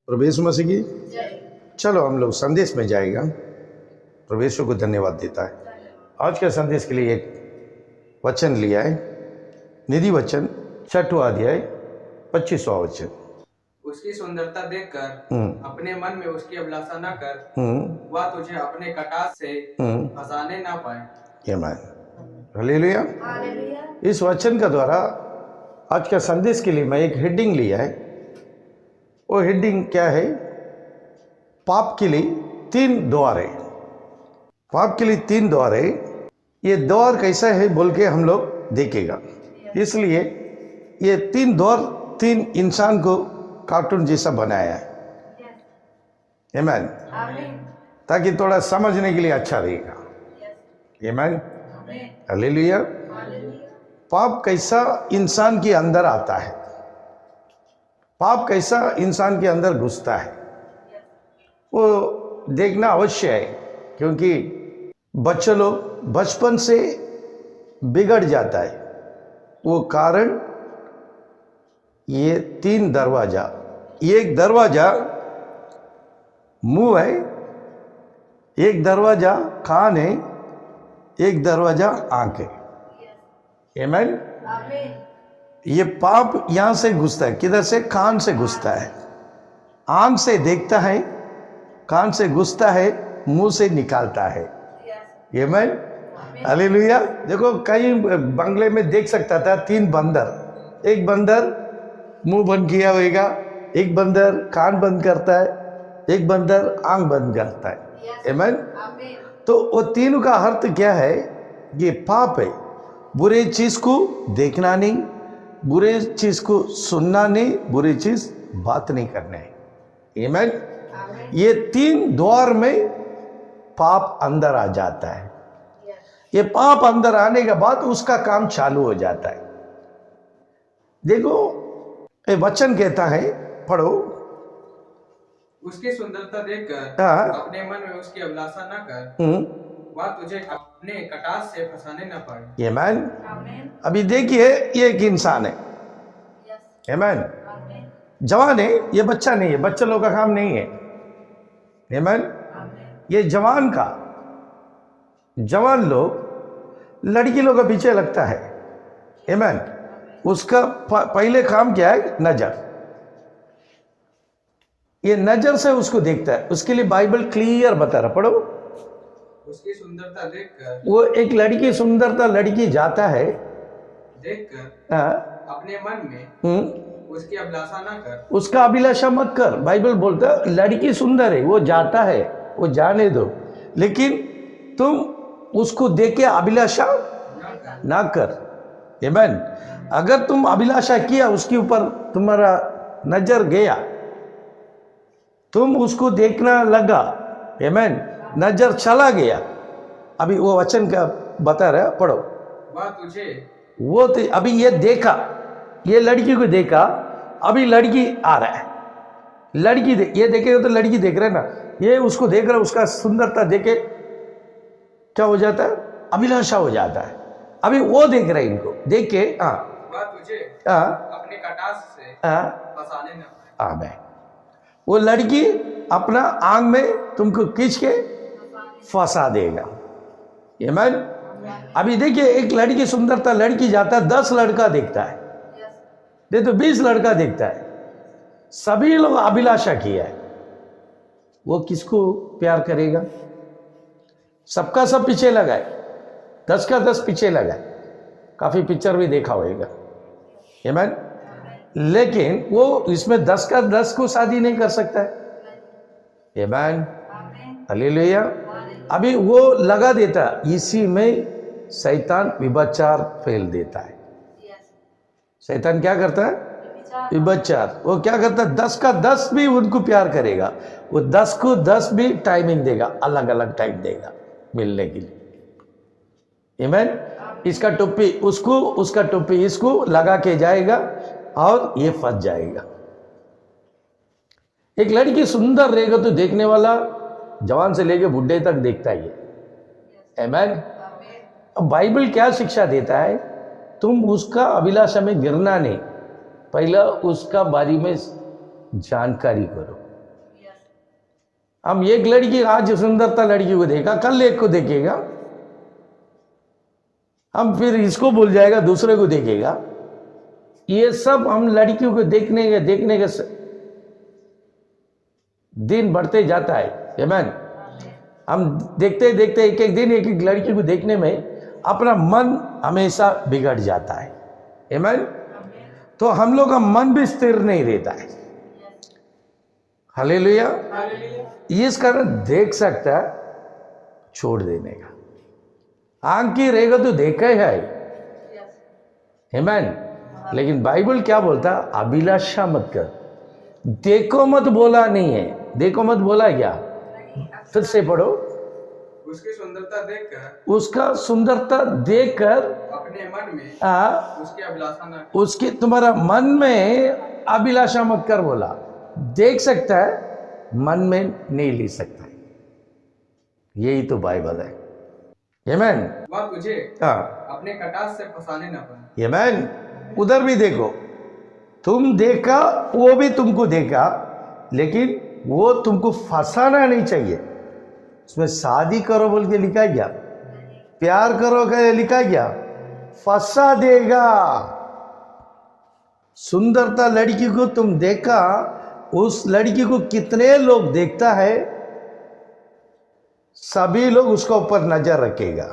प्रभु यीशु मसीह की। चलो हम लोग संदेश में जाएगा। प्रभु यीशु को धन्यवाद देता है। आज के संदेश के लिए एक वचन लिया है, निधि वचन 6वां अध्याय 25वां वचन। उसकी सुंदरता देखकर अपने मन में उसकी अभिलाषा न कर, वह तुझे अपने कटास से फंसाने ना पाए। आमीन, हालेलुया। इस वचन का द्वारा आज का संदेश के लिए मैं एक हेडिंग लिया है। वो हेडिंग क्या है? पाप के लिए 3 द्वार है। पाप के लिए 3 द्वार है। ये द्वार कैसा है बोल के हम लोग देखेगा। इसलिए ये 3 द्वार 3 इंसान को कार्टून जैसा बनाया है। आमीन, ताकि थोड़ा समझने के लिए अच्छा रहेगा। आमीन, हालेलुया। पाप कैसा इंसान के अंदर आता है, पाप कैसा इंसान के अंदर घुसता है, वो देखना अवश्य है। क्योंकि बच्चे लोग बचपन से बिगड़ जाता है। वो कारण ये 3 दरवाजा, एक दरवाजा मुंह है, एक दरवाजा कान है, एक दरवाजा आंख है। आमीन। ये पाप यहां से घुसता है। किधर से? कान से घुसता है। आंख से देखता है, कान से घुसता है, मुंह से निकालता है। आमीन, हालेलुया। देखो कई बंगले में देख सकता था 3 बंदर। एक बंदर मुंह बंद किया होगा, एक बंदर कान बंद करता है, एक बंदर आंख बंद करता है। आमीन। तो वो तीनों का अर्थ क्या है? ये पाप है। बुरे चीज को देखना नहीं, बुरे चीज को सुनना नहीं, बुरी चीज बात नहीं करना है। आमीन। ये 3 द्वार में पाप अंदर आ जाता है। ये पाप अंदर आने के बाद उसका काम चालू हो जाता है। देखो ये वचन कहता है, पढ़ो। उसकी सुंदरता देखकर अपने मन में उसकी अभिलाषा न कर, वह तुझे अपने कटास से फंसाने न पाए। आमीन। अभी देखिए ये एक इंसान है। आमीन। जवान है, ये बच्चा नहीं है, बच्चे लोग का काम नहीं है। आमीन। ये जवान का, जवान लोग लड़की लोग के पीछे लगता है। आमीन। उसका पहले काम क्या है? नजर। ये नजर से उसको देखता है। उसके लिए बाइबल क्लियर बता रहा, पढ़ो। उसकी सुंदरता देखकर, वो एक लड़की, सुंदरता लड़की जाता है देखकर अपने मन में उसकी अभिलाषा ना कर, उसका अभिलाषा मत कर। बाइबल बोलता है लड़की सुंदर है, वो जाता है, वो जाने दो, लेकिन तुम उसको देख के अभिलाषा ना कर। आमीन। अगर तुम अभिलाषा किया, उसके ऊपर तुम्हारा नजर गया, तुम उसको देखना लगा, आमीन, नजर चला गया। अभी वो वचन का बता रहा, पढ़ो। वह तुझे, वो तो अभी ये देखा, ये लड़की को देखा, अभी लड़की आ रहा है, लड़की ये देखेगा तो लड़की देख रहा है ना, ये उसको देख रहा है, उसका सुंदरता देखे क्या हो जाता है? अभिलाषा हो जाता है। अभी वो देख रहा है, इनको देख के वह तुझे अपने कटास से फंसाने न पाए। आमीन। वो लड़की अपना आंख में तुमको खींच के फंसा देगा। आमीन। अभी देखिए एक लड़की सुंदरता लड़की जाता है, 10 लड़का देखता है, दे तो 20 लड़का देखता है, सभी लोग अभिलाषा किया है, वो किसको प्यार करेगा? सबका सब पीछे लगा है, 10 का 10 पीछे लगा है। काफी पिक्चर भी देखा होगा। आमीन। लेकिन वो इसमें 10 का 10 को शादी नहीं कर सकता है। आमीन, हालेलुया। अभी वो लगा देता, इसी में शैतान व्यभिचार फैल देता है। शैतान क्या करता है? व्यभिचार। वो क्या करता है? 10 का 10 भी उनको प्यार करेगा, वो 10 को 10 भी टाइमिंग देगा, अलग अलग टाइम देगा मिलने के लिए। आमीन। इसका टोपी उसको, उसका टोपी इसको लगा के जाएगा और ये फंस जाएगा। एक लड़की सुंदर रहेगा तो देखने वाला जवान से लेके बुढ़े तक देखता ही है। आमीन। अब बाइबल क्या शिक्षा देता है? तुम उसका अभिलाषा में गिरना नहीं, पहला उसका बारे में जानकारी करो। हम एक लड़की आज सुंदरता लड़की को देखा, कल एक को देखेगा, हम फिर इसको भूल जाएगा, दूसरे को देखेगा। ये सब हम लड़कियों को देखने के दिन बढ़ते जाता है। आमीन। हम देखते देखते एक एक दिन एक एक लड़की को देखने में अपना मन हमेशा बिगड़ जाता है। आमीन। तो हम लोग का मन भी स्थिर नहीं रहता है। हालेलुया। इस कारण देख सकता है, छोड़ देने का। आंख की रहेगा तो देखा है। आमीन। लेकिन बाइबल क्या बोलता? अभिलाषा मत कर। देखो मत बोला नहीं है, देखो मत बोला क्या? फिर से पढ़ो। उसकी सुंदरता देखकर, उसका सुंदरता देखकर अपने मन में उसकी अभिलाषा न कर। उसकी तुम्हारा मन में अभिलाषा मत कर बोला। देख सकता है, मन में नहीं ले सकता है। यही तो बाइबल है। आमीन। वह तुझे अपने कटास से फंसाने न पाए। आमीन। उधर भी देखो, तुम देखा, वो भी तुमको देखा, लेकिन वो तुमको फंसाना नहीं चाहिए। उसमें शादी करो बोल के लिखा गया, प्यार करो क्या लिखा गया? फंसा देगा। सुंदरता लड़की को तुम देखा, उस लड़की को कितने लोग देखता है, सभी लोग उसका ऊपर नजर रखेगा।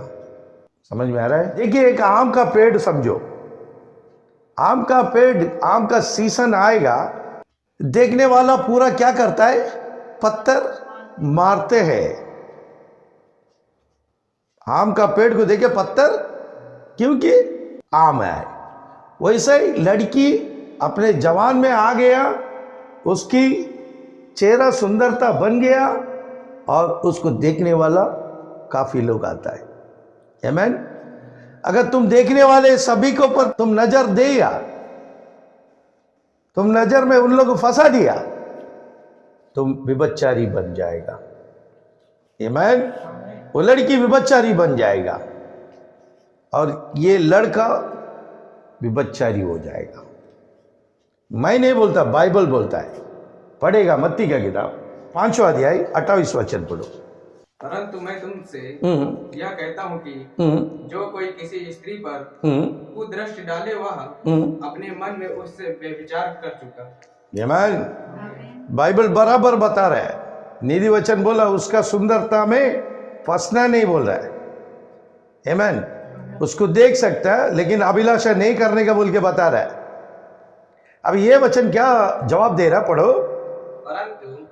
समझ में आ रहा है? देखिए, एक आम का पेड़ समझो, आम का पेड़, आम का सीजन आएगा, देखने वाला पूरा क्या करता है? पत्थर मारते हैं। आम का पेड़ को देखे पत्थर, क्योंकि आम है। वैसे ही लड़की अपने जवान में आ गया, उसकी चेहरा सुंदरता बन गया और उसको देखने वाला काफी लोग आता है। आमीन। अगर तुम देखने वाले सभी के ऊपर तुम नजर देगा, तुम नजर में उन लोगों को फंसा दिया, तुम विभचारी बन जाएगा। आमीन। वो लड़की विभचारी बन जाएगा और ये लड़का विभचारी हो जाएगा। मैं नहीं बोलता, बाइबल बोलता है। पढ़ेगा मत्ती का किताब 5वां अध्याय 28 वचन पढ़ो। परंतु मैं तुमसे यह कहता हूँ कि जो कोई किसी स्त्री पर कुदृष्टि डाले, वह अपने मन में उससे व्यभिचार कर चुका। आमीन। बाइबल बराबर बता रहा है। नीति वचन बोला, उसका सुंदरता में फंसना नहीं बोल रहा है। आमीन। उसको देख सकता है, लेकिन अभिलाषा नहीं करने का बोल के बता रहा है। अब ये वचन क्या जवाब दे रहा? पढ़ो।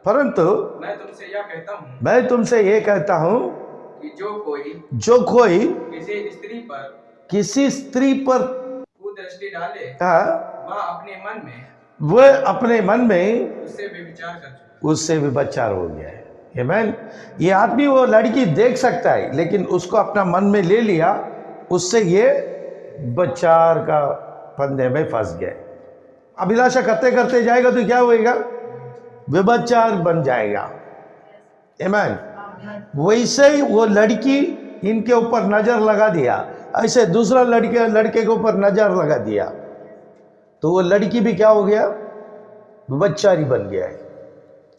परंतु मैं तुमसे यह कहता हूँ, मैं तुमसे ये कहता हूँ कि जो कोई किसी स्त्री पर कुदृष्टि डाले, वह अपने मन में उससे विभचार हो गया है। आमीन। ये आदमी वो लड़की देख सकता है, लेकिन उसको अपना मन में ले लिया, उससे ये विभचार का फंदे में फंस गए। अभिलाषा करते करते जाएगा तो क्या होएगा? विभचार बन जाएगा। आमीन। वैसे ही वो लड़की इनके ऊपर नजर लगा दिया, ऐसे दूसरा लड़के के ऊपर नजर लगा दिया, तो वो लड़की भी क्या हो गया? विभचारी बन गया है।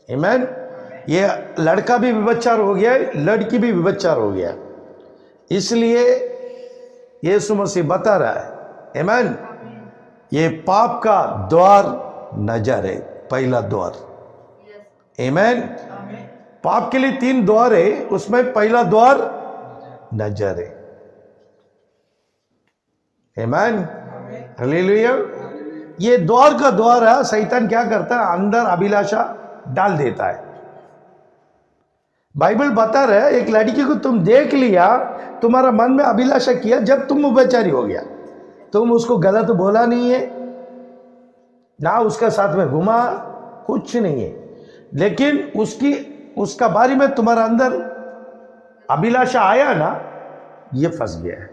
आमीन। ये लड़का भी विभचार हो गया है, लड़की भी विभचार हो गया। इसलिए यीशु मसीह बता रहा है, आमीन, ये पाप का द्वार नजर है, पहला द्वार। आमीन। पाप के लिए 3 द्वार है, उसमें पहला द्वार नजर है। आमीन। हालेलुया। ये द्वार का द्वार है। शैतान क्या करता है? अंदर अभिलाषा डाल देता है। बाइबल बता रहा है, एक लड़की को तुम देख लिया, तुम्हारा मन में अभिलाषा किया, जब तुम व्यभिचारी हो गया, तुम उसको गलत बोला नहीं है, ना उसका साथ में घुमा, कुछ नहीं है, लेकिन उसका बारे में तुम्हारा अंदर अभिलाषा आया ना, ये फंस गया है।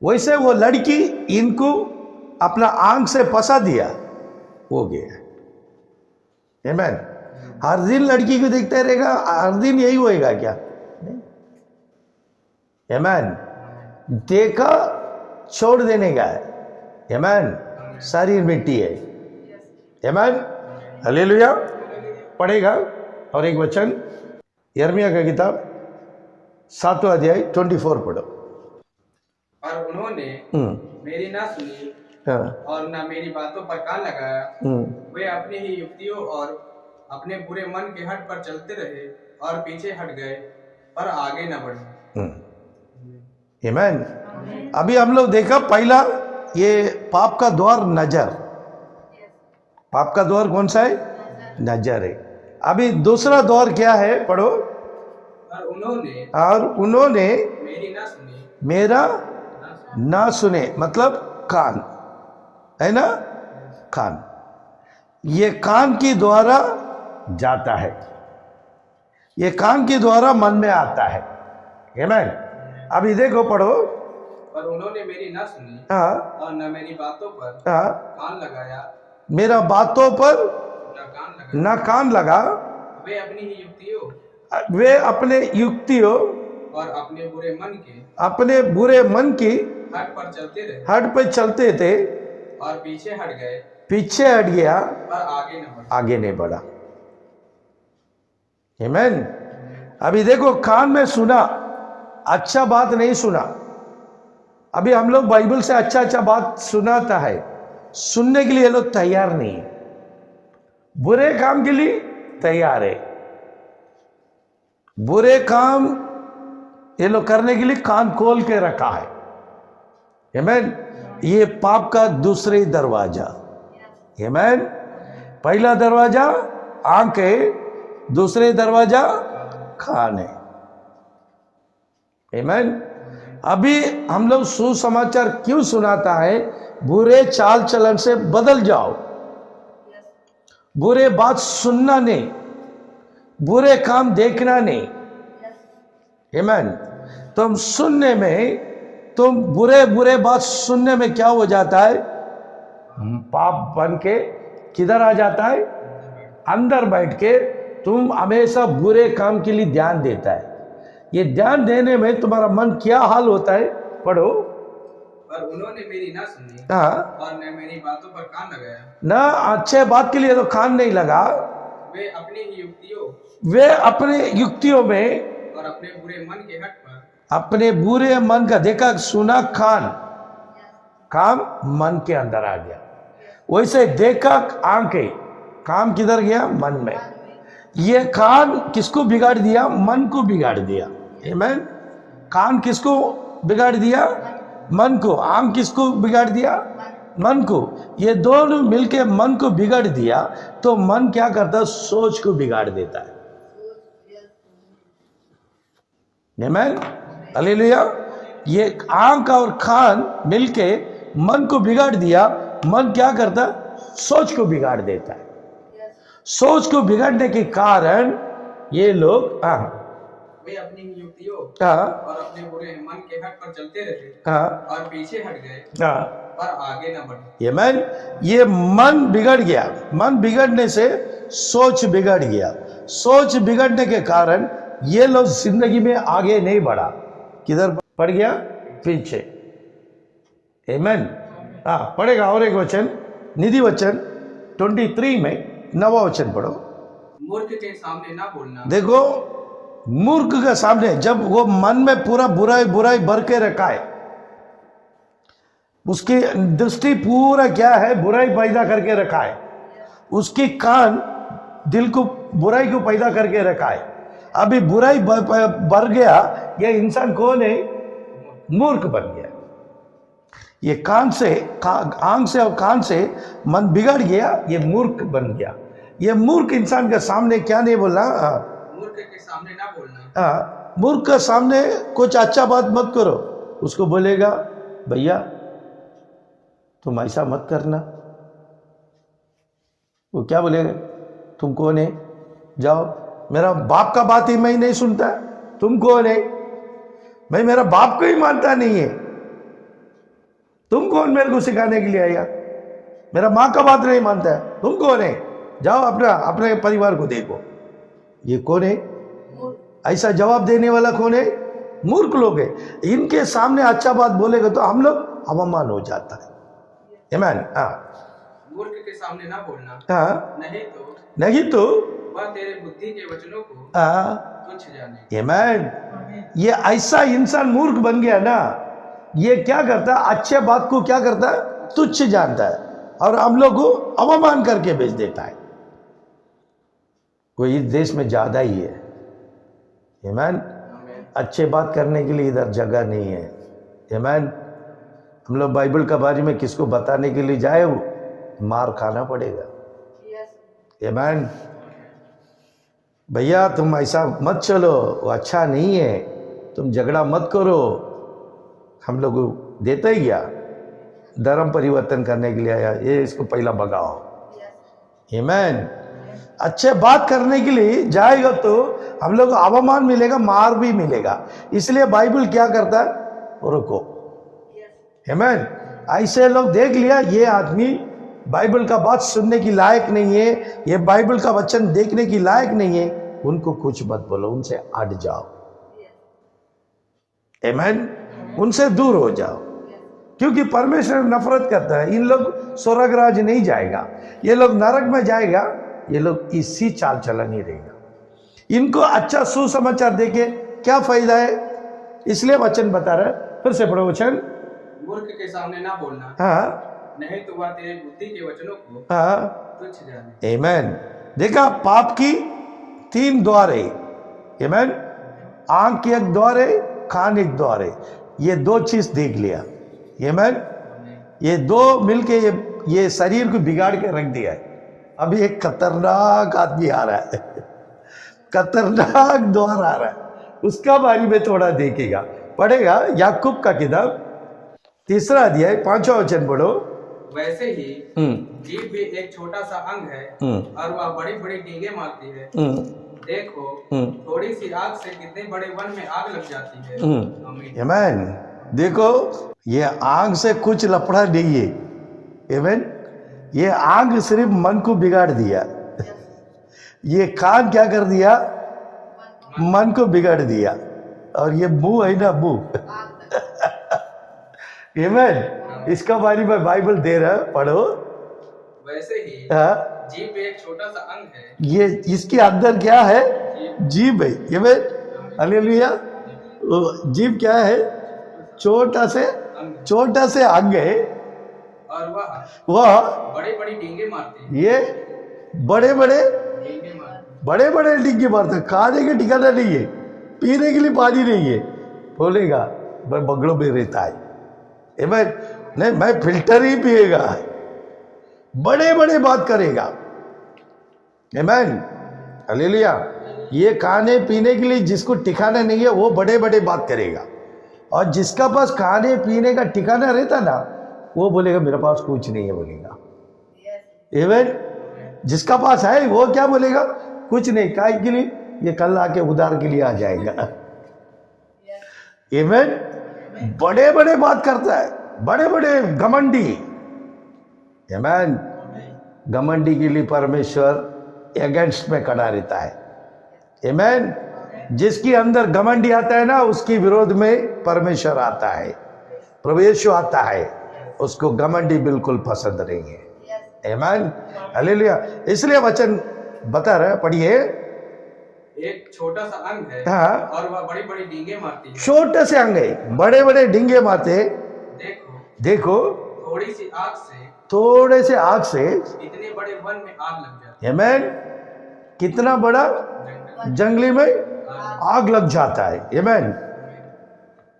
वैसे वो लड़की इनको अपना आंख से फंसा दिया, हो गया। आमीन। हर दिन लड़की को देखते रहेगा, हर दिन यही होएगा क्या? आमीन। देखा छोड़ देने का है। आमीन। शरीर मिट्टी है। आमीन। हालेलुया। पढ़ेगा और एक वचन यिर्मयाह का किताब 7वां अध्याय 24 पढ़ो। और उन्होंने मेरी ना सुनी हाँ। और ना मेरी बातों पर कान लगाया। वे अपनी ही युक्तियों और अपने बुरे मन के हट पर चलते रहे और पीछे हट गए पर आगे न बढ़े। आमीन। अभी हम लोग देखा पहला ये पाप का द्वार नजर। पाप का द्वार कौन सा है? नजर है। अभी दूसरा द्वार क्या है? पढ़ो। और उन्होंने मेरी ना सुनी, मेरा ना सुने, मतलब कान है ना, कान। ये कान के द्वारा जाता है, ये कान के द्वारा मन में आता है। आमीन। अभी देखो, पढ़ो। और उन्होंने मेरी ना सुनी हाँ, और न मेरी बातों पर हाँ, कान लगाया, मेरा बातों पर न कान ना लगा। कान लगा। वे अपनी ही युक्तियों वे अपने युक्तियों और अपने बुरे मन के अपने बुरे मन की हट पर चलते रहे हट पे चलते थे और पीछे हट गए पीछे हट गया, पर आगे न बढ़े। आगे नहीं बढ़ा। आमीन। अभी देखो, कान में सुना, अच्छा बात नहीं सुना। अभी हम लोग बाइबल से अच्छा अच्छा बात सुनाता है, सुनने के लिए ये लोग तैयार नहीं है, बुरे काम के लिए तैयार है। बुरे काम ये लोग करने के लिए कान खोल के रखा है। आमीन। ये पाप का दूसरे दरवाजा। आमीन। पहला दरवाजा आंख है, दूसरे दरवाजा कान है। आमीन। अभी हम लोग सुसमाचार क्यों सुनाता है? बुरे चाल चलन से बदल जाओ, बुरे बात सुनना नहीं, बुरे काम देखना नहीं। आमीन। तुम सुनने में, तुम बुरे बुरे बात सुनने में क्या हो जाता है? पाप बन के किधर आ जाता है? अंदर बैठ के तुम हमेशा बुरे काम के लिए ध्यान देता है। ये ध्यान देने में तुम्हारा मन क्या हाल होता है? पढ़ो। पर उन्होंने मेरी ना सुनी हाँ, और न मेरी बातों पर कान लगाया। ना अच्छे बात के लिए तो कान नहीं लगा। वे अपनी ही युक्तियों वे अपने युक्तियों में और अपने बुरे मन के हट पर अपने बुरे मन का देखा, सुना कान, काम मन के अंदर आ गया। वैसे देखा आंखें, काम किधर गया? मन में। ये कान किसको बिगाड़ दिया? मन को बिगाड़ दिया। आमीन। कान किसको बिगाड़ दिया? मन को। आंख किसको बिगाड़ दिया? मन को। ये दोनों मिलके मन को बिगाड़ दिया, तो मन क्या करता? सोच को बिगाड़ देता है। आमीन। हालेलुया। ये आंख और कान मिलके मन को बिगाड़ दिया। मन क्या करता? सोच को बिगाड़ देता है। सोच को बिगाड़ने के कारण ये लोग वे अपनी ही युक्तियों हाँ, और अपने बुरे मन के हट पर चलते रहे हाँ, और पीछे हट गए हाँ। पर आगे न बढ़े। ये मन बिगड़ गया। मन बिगड़ने से सोच बिगड़ गया। सोच बिगड़ने के कारण ये लोग जिंदगी में आगे नहीं बढ़ा, किधर पड़ गया? पीछे। आमीन। हाँ, पढ़ेगा। और एक वचन, निधि वचन 23 में 9वां वचन पढ़ो। मूर्ख के सामने ना बोलना। देखो, मूर्ख के सामने, जब वो मन में पूरा बुराई बुराई भर के रखा है, उसकी दृष्टि पूरा क्या है? बुराई पैदा करके रखा है। उसकी कान दिल को बुराई को पैदा करके रखा है। अभी बुराई बढ़ गया, ये इंसान कौन है? मूर्ख बन गया। ये कान से, आंख से और कान से मन बिगड़ गया, ये मूर्ख बन गया। ये मूर्ख इंसान के सामने क्या नहीं बोलना? मूर्ख के सामने ना बोलना। मूर्ख के सामने कुछ अच्छा बात मत करो। उसको बोलेगा, भैया तुम ऐसा मत करना। वो क्या बोलेगा? तुम कौन है? जाओ, मेरा बाप का बात ही मैं नहीं सुनता, तुम कौन है? मैं मेरा बाप को ही मानता नहीं है, तुम कौन मेरे को सिखाने के लिए आया? मेरा माँ का बात नहीं मानता है, तुम कौन है? जाओ अपने परिवार को देखो। ये कौन है? ऐसा जवाब देने वाला कौन है? मूर्ख लोग है। इनके सामने अच्छा बात बोलेगा तो हम लोग अवमान हो जाता है। आमीन। हाँ, मूर्ख के सामने ना बोलना। हाँ, नहीं तो वह तेरे बुद्धि के वचनों को तुच्छ जाने। आमीन। ये ऐसा इंसान मूर्ख बन गया ना, ये क्या करता है, अच्छे बात को क्या करता है, तुच्छ जानता है और हम लोग को अवमान करके भेज देता है। कोई इस देश में ज्यादा ही है। आमीन। अच्छे बात करने के लिए इधर जगह नहीं है। आमीन। हम लोग बाइबल के बारे में किसको बताने के लिए जाए, वो मार खाना पड़ेगा। आमीन। भैया तुम ऐसा मत चलो, वो अच्छा नहीं है, तुम झगड़ा मत करो। हम लोग देते ही गया, धर्म परिवर्तन करने के लिए आया, ये इसको पहला भगाओ। आमीन। अच्छे बात करने के लिए जाएगा तो हम लोग को अवमान मिलेगा, मार भी मिलेगा। इसलिए बाइबल क्या करता है, रुको। आमीन। ऐसे लोग देख लिया ये आदमी बाइबल का बात सुनने की लायक नहीं है, ये बाइबल का वचन देखने की लायक नहीं है, उनको कुछ मत बोलो, उनसे हट जाओ। आमीन। उनसे दूर हो जाओ, क्योंकि परमेश्वर नफरत करता है। इन लोग स्वर्ग राज नहीं जाएगा, ये लोग नरक में जाएगा। ये लोग इसी चाल चलन ही रहेगा। इनको अच्छा सुसमाचार देके क्या फायदा है, इसलिए वचन बता रहा है। फिर से पढ़ो वचन। मूर्ख के सामने ना बोलना, हाँ, नहीं तो वह तेरे बुद्धि के वचनों को हाँ, तुच्छ जाने। आमीन। देखा, पाप की 3 द्वार है। आमीन। आंख की एक द्वार है, कान एक द्वार है। ये 2 चीज देख लिया। आमीन। ये 2 मिलके ये शरीर को बिगाड़ के रख दिया है। अभी एक खतरनाक आदमी आ रहा है, खतरनाक द्वार आ रहा है, उसका बारे में थोड़ा देखेगा, पढ़ेगा। याकूब का किताब 3 अध्याय 5वां वचन पढ़ो। वैसे ही जीभ भी एक छोटा सा अंग है और वह बड़ी बड़ी डींगे मारती है। देखो, थोड़ी सी आग से कितने बड़े वन में आग लग जाती है। आमीन। देखो, ये आग से कुछ लफड़ा नहीं है। आमीन। ये आग सिर्फ मन को बिगाड़ दिया। ये कान क्या कर दिया, मन को बिगाड़ दिया। और ये मुंह है ना, मुंह। आमीन। इसका बारे में बाइबल दे रहा है, पढ़ो। वैसे ही जीभ एक छोटा सा अंग है। ये इसके अंदर क्या है, जीभ है। आमीन। हालेलुया। जीभ क्या है, छोटा से अंग है और वह बड़े बड़े डींगे मारते हैं। ये बड़े बड़े डींगे मारते हैं। खाने के ठिकाना नहीं है, पीने के लिए पानी नहीं है, बोलेगा मैं बंगलों में रहता है। आमीन। नहीं, मैं फिल्टर ही पिएगा, बड़े बात करेगा। आमीन। हालेलुया। ये खाने पीने के लिए जिसको ठिकाना नहीं है, वो बड़े बात करेगा। और जिसका पास खाने पीने का ठिकाना रहता ना, वो बोलेगा मेरे पास कुछ नहीं है, बोलेगा। आमीन। जिसका पास है वो क्या बोलेगा, कुछ नहीं, काय के लिए, ये कल आके उधार के लिए आ जाएगा। आमीन। बड़े बात करता है, बड़े घमंडी। आमीन। घमंडी के लिए परमेश्वर अगेंस्ट में खड़ा रहता है। आमीन। जिसके अंदर घमंडी आता है ना, उसके विरोध में परमेश्वर आता है, प्रभु यीशु आता है। उसको घमंडी बिल्कुल पसंद नहीं है। आमीन। हालेलुया। इसलिए वचन बता रहा है, पढ़िए। एक छोटा सा अंग है, हाँ, और वह बड़ी बड़ी डींगे मारती है। छोटे से अंग है, बड़े डींगे मारते। देखो, थोड़े से आग से इतने बड़े वन में आग लग जाती है। आमीन। कितना बड़ा जंगली में आग लग जाता है। आमीन।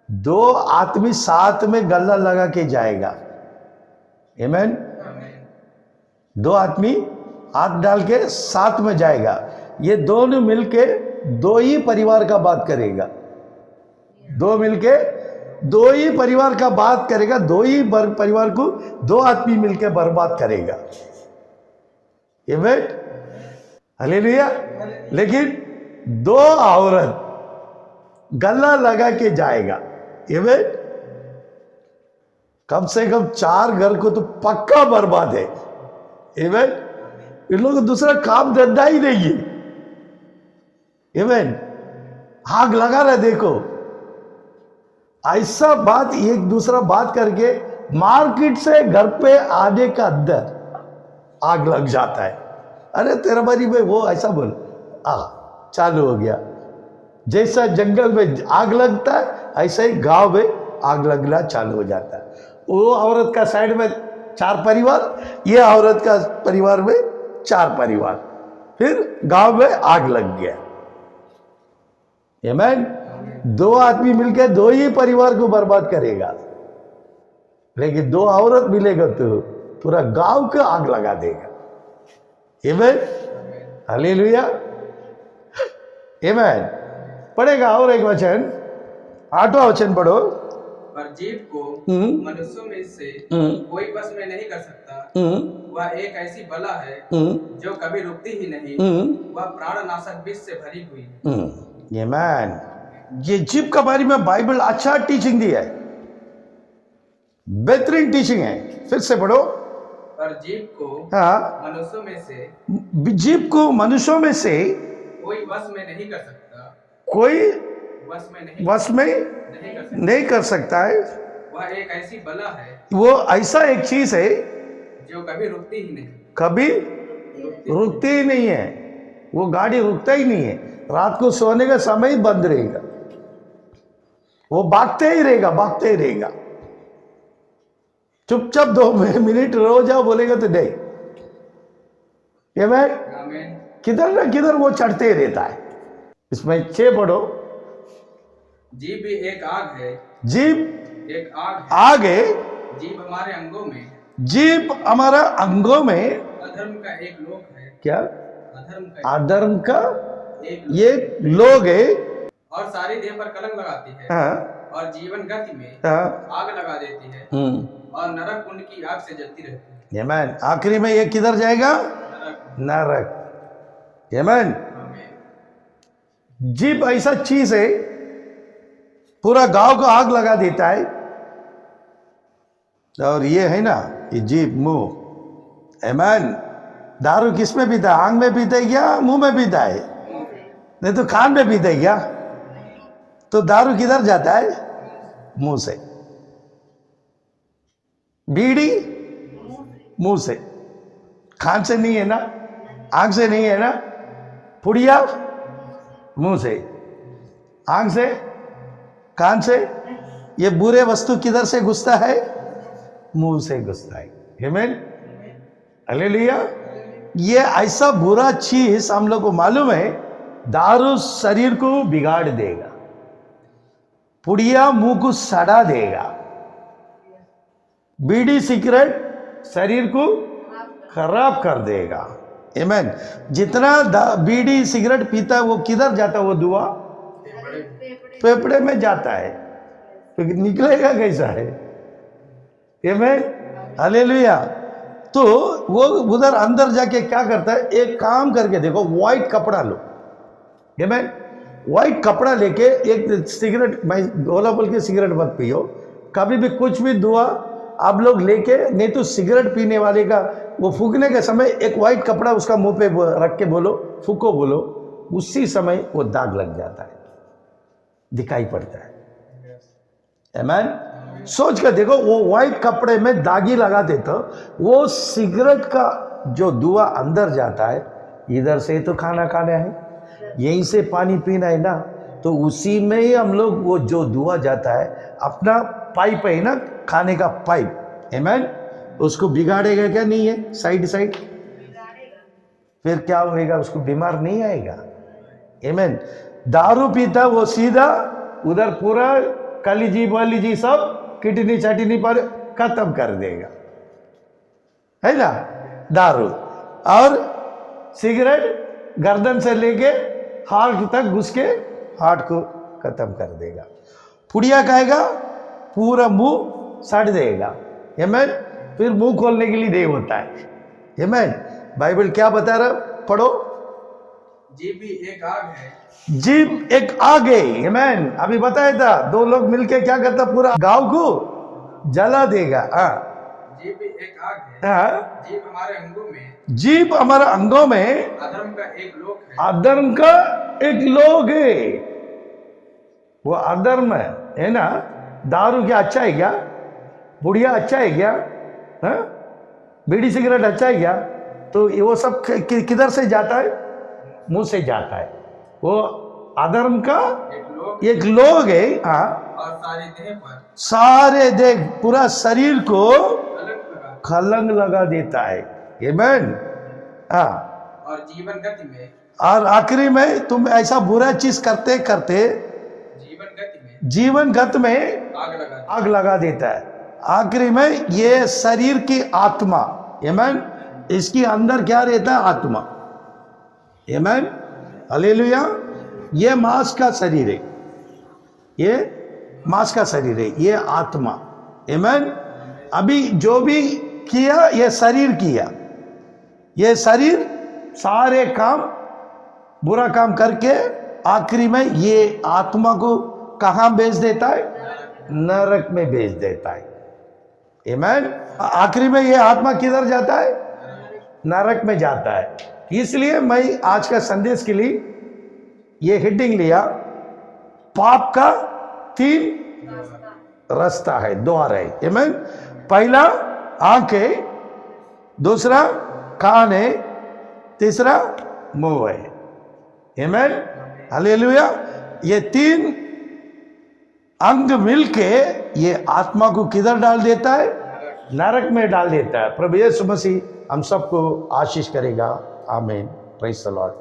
2 आदमी साथ में गल्ला लगा के जाएगा। आमीन। 2 आदमी हाथ डाल के साथ में जाएगा। ये दोनों मिलके 2 ही परिवार का बात करेगा। 2 मिलके 2 ही परिवार का बात करेगा। 2 ही परिवार को 2 आदमी मिलके बर्बाद करेगा। आमीन। हालेलुया। लेकिन 2 औरत गला लगा के जाएगा। आमीन। कम से कम 4 घर को तो पक्का बर्बाद है। आमीन। इन लोगों को दूसरा काम धंधा ही नहीं है। आमीन। आग लगा रहा, देखो ऐसा बात, एक दूसरा बात करके मार्केट से घर पे आने का अंदर आग लग जाता है। अरे तेरा बारी में वो ऐसा बोल, चालू हो गया। जैसा जंगल में आग लगता है ऐसा ही गांव में आग लगना चालू हो जाता है। वो औरत का साइड में 4 परिवार, ये औरत का परिवार में 4 परिवार, फिर गांव में आग लग गया। आमीन। 2 आदमी मिलकर 2 ही परिवार को बर्बाद करेगा, लेकिन 2 औरत मिलेगा तो पूरा गांव को आग लगा देगा। आमीन, हालेलुया, आमीन। पढ़ेगा और एक वचन, 8वां वचन पढ़ो। पर जीव को मनुष्यों में से कोई बस में नहीं कर सकता। वह एक ऐसी बला है जो कभी रुकती ही नहीं। वह प्राणनाशक विष से भरी हुई। आमीन। ये जीव के बारे में बाइबल अच्छा टीचिंग दिया है, बेहतरीन टीचिंग है। फिर से पढ़ो। पर जीव को मनुष्यों में से, जीव को मनुष्यों में से कोई वश में नहीं कर सकता। कोई वश में नहीं कर सकता है। वह एक ऐसी बला है, वो ऐसा एक चीज है जो कभी रुकती ही नहीं, कभी रुकती ही नहीं है। वो गाड़ी रुकता ही नहीं है। रात को सोने का समय ही बंद रहेगा, वो भागते ही रहेगा। चुपचाप 2 मिनट रो जाओ बोलेगा तो नहीं। ये मैं किधर ना किधर वो चढ़ते ही रहता है। इसमें 6 पढ़ो। जीव भी एक आग है। जीव एक आग है। जीव हमारे अंगों में, जीव हमारा अंगों में अधर्म का एक लोक है। क्या? अधर्म का एक लोग है। और सारी देह पर कलंक लगाती है। और जीवन गति में आग लगा देती है। और नरक कुंड की आग से जलती रहती है। आमीन। आखिरी में ये किधर जाएगा? नरक। आमीन। जीव ऐसा चीज है, पूरा गांव को आग लगा देता है। और ये है ना, ये जीव मुंह। आमीन। दारू किस में पीता है? आंख में पीता है क्या मुंह में पीता है? नहीं तो कान में पीता है क्या? तो दारू किधर जाता है? मुंह से। बीड़ी मुंह से, कान से नहीं है ना, आंख से नहीं है ना। पुड़िया मुंह से, आंख से, कान से। ये बुरे वस्तु किधर से घुसता है? मुंह से घुसता है। आमीन, हालेलुया। ये ऐसा बुरा चीज हम लोग को मालूम है, दारू शरीर को बिगाड़ देगा, पुड़िया मुंह को सड़ा देगा, बीड़ी सिगरेट शरीर को खराब कर देगा। आमीन। जितना बीड़ी सिगरेट पीता है वो किधर जाता है? वो धुआं फेफड़े में जाता है, तो निकलेगा कैसा है? आमीन, हालेलुया। तो वो उधर अंदर जाके क्या करता है? एक काम करके देखो, व्हाइट कपड़ा लो। आमीन। व्हाइट कपड़ा लेके एक सिगरेट, मैं गोला बोल के सिगरेट मत पियो कभी भी। कुछ भी धुआं आप लोग लेके, नहीं तो सिगरेट पीने वाले का वो फूकने के समय एक व्हाइट कपड़ा उसका मुंह पे रख के बोलो, फूको बोलो, उसी समय वो दाग लग जाता है, दिखाई पड़ता है। आमीन। सोच कर देखो, वो व्हाइट कपड़े में दागी लगा देता, वो सिगरेट का जो धुआं अंदर जाता है, इधर से तो खाना खाना है, यहीं से पानी पीना है ना, तो उसी में ही हम लोग वो जो धुआं जाता है, अपना पाइप है ना, खाने का पाइप। आमीन। उसको बिगाड़ेगा क्या? नहीं है, साइड फिर क्या होएगा? उसको बीमार नहीं आएगा। आमीन। दारू पीता वो सीधा उधर पूरा कलीजी वालीजी सब किडनी चटनी पर खत्म कर देगा, है ना। दारू और सिगरेट गर्दन से लेके हार्ट तक घुस के हार्ट को खत्म कर देगा। पुड़िया खाएगा पूरा मुंह सड़ देगा। आमीन। फिर मुंह खोलने के लिए नहीं होता है। आमीन। बाइबल क्या बता रहा? पढ़ो। जीव भी एक आग है। जीव एक आग है। आमीन। अभी बताया था, 2 लोग मिलके क्या करता? पूरा गांव को जला देगा। जीव भी एक आग है। जीव हमारे अंगों में, जीव हमारा अंगों में अधर्म का एक लोक है। अधर्म का एक लोग है। वो अधर्म है ना। दारू क्या अच्छा है क्या? बुढ़िया अच्छा है क्या? बीड़ी सिगरेट अच्छा है क्या? तो वो सब किधर से जाता है? मुंह से जाता है। वो अधर्म का एक लोग है। हाँ, और सारी देह पर सारे देख पूरा शरीर को खलंग लगा लगा देता है। आमीन। हाँ, और जीवन गति में और आखिरी में तुम ऐसा बुरा चीज करते करते जीवन गति में आग लगा देता है। आखिरी में ये शरीर की आत्मा, आमीन, इसके अंदर क्या रहता है? आत्मा। आमीन, हालेलुया। ये मांस का शरीर है, ये मांस का शरीर है, ये आत्मा। आमीन। अभी जो भी किया ये शरीर किया, ये शरीर सारे काम बुरा काम करके आखिरी में ये आत्मा को कहां भेज देता है? नरक में भेज देता है। आमीन। आखिरी में ये आत्मा किधर जाता है? नरक में जाता है। इसलिए मैं आज का संदेश के लिए ये हेडिंग लिया, पाप का 3 रास्ता है, द्वार है। आमीन। पहला आंख है, दूसरा कान है, तीसरा मुंह है। आमीन, हालेलुया। ये 3 अंग मिलके ये आत्मा को किधर डाल देता है? नरक में डाल देता है। प्रभु यीशु मसीह हम सबको आशीष करेगा। आमीन। Praise the Lord.